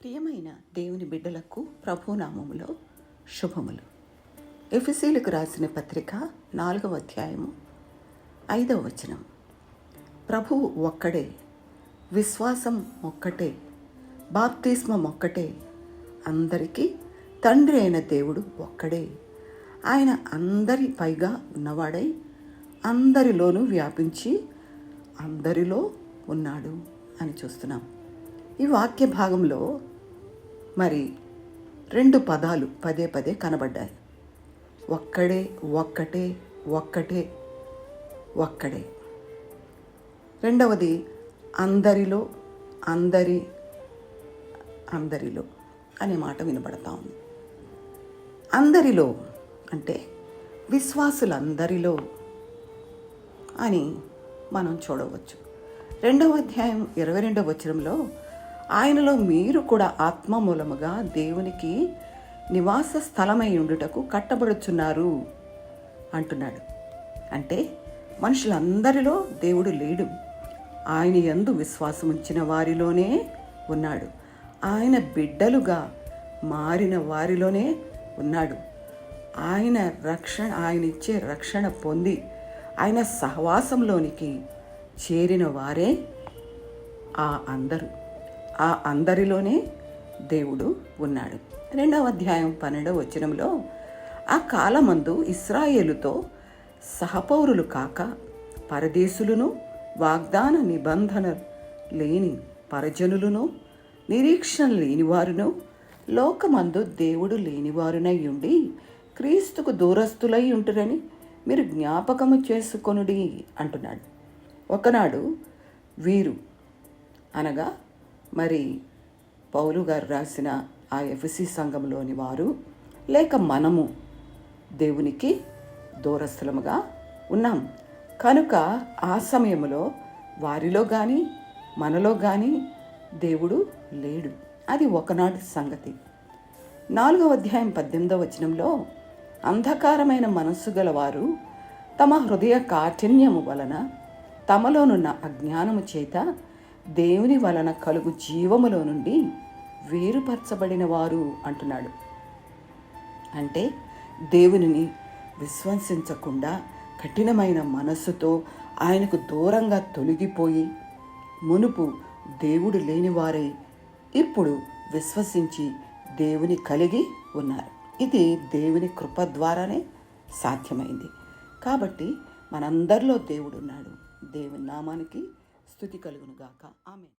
ప్రియమైన దేవుని బిడ్డలకు ప్రభునామములో శుభములు. ఎఫెసీయులకు రాసిన పత్రిక 4వ అధ్యాయము 5వ వచనం. ప్రభువు ఒక్కడే, విశ్వాసం ఒక్కటే, బాప్తిస్మం ఒక్కటే, అందరికీ తండ్రి అయిన దేవుడు ఒక్కడే. ఆయన అందరి పైగా ఉన్నవాడై అందరిలోనూ వ్యాపించి అందరిలో ఉన్నాడు అని చూస్తున్నాం. ఈ వాక్య భాగంలో మరి 2 పదాలు పదే పదే కనబడ్డాయి. ఒక్కడే, ఒక్కటే, ఒక్కటే, ఒక్కడే. రెండవది అందరిలో, అందరిలో అనే మాట వినబడతా ఉంది. అందరిలో అంటే విశ్వాసులందరిలో అని మనం చూడవచ్చు. 2వ అధ్యాయం 22వ వచనంలో ఆయనలో మీరు కూడా ఆత్మ మూలముగా దేవునికి నివాస స్థలమై ఉండుటకు కట్టబడుచున్నారు అంటున్నాడు. అంటే మనుషులందరిలో దేవుడు లేడు, ఆయన యందు విశ్వాసం ఉంచిన వారిలోనే ఉన్నాడు. ఆయన బిడ్డలుగా మారిన వారిలోనే ఉన్నాడు. ఆయన ఇచ్చే రక్షణ పొంది ఆయన సహవాసంలోనికి చేరిన వారే ఆ అందరిలోనే దేవుడు ఉన్నాడు. 2వ అధ్యాయం 12వ వచనంలో ఆ కాలమందు ఇశ్రాయేలుతో సహపౌరులు కాక పరదేశులను, వాగ్దాన నిబంధన లేని పరజనులను, నిరీక్షణ లేనివారును, లోకమందు దేవుడు లేనివారునై ఉండి క్రీస్తుకు దూరస్తులై ఉంటురని మీరు జ్ఞాపకము చేసుకొనుడి అంటున్నాడు. ఒకనాడు వీరు అనగా మరి పౌలు గారు రాసిన ఆ ఎఫెసీ సంఘంలోని వారు లేక మనము దేవునికి దూరస్థలముగా ఉన్నాం కనుక ఆ సమయంలో వారిలో కానీ మనలో కానీ దేవుడు లేడు. అది ఒకనాటి సంగతి. 4వ అధ్యాయం 18వ వచనంలో అంధకారమైన మనస్సు గల వారు తమ హృదయ కాఠిన్యము వలన తమలోనున్న అజ్ఞానము చేత దేవుని వలన కలుగు జీవములో నుండి వేరుపరచబడిన వారు అంటున్నాడు. అంటే దేవునిని విశ్వసించకుండా కఠినమైన మనస్సుతో ఆయనకు దూరంగా తొలగిపోయి మునుపు దేవుడు లేనివారై ఇప్పుడు విశ్వసించి దేవుని కలిగి ఉన్నారు. ఇది దేవుని కృప ద్వారానే సాధ్యమైంది. కాబట్టి మనందరిలో దేవుడు ఉన్నాడు. దేవుని నామానికి స్తుతి కలుగును గాక. ఆమేన్.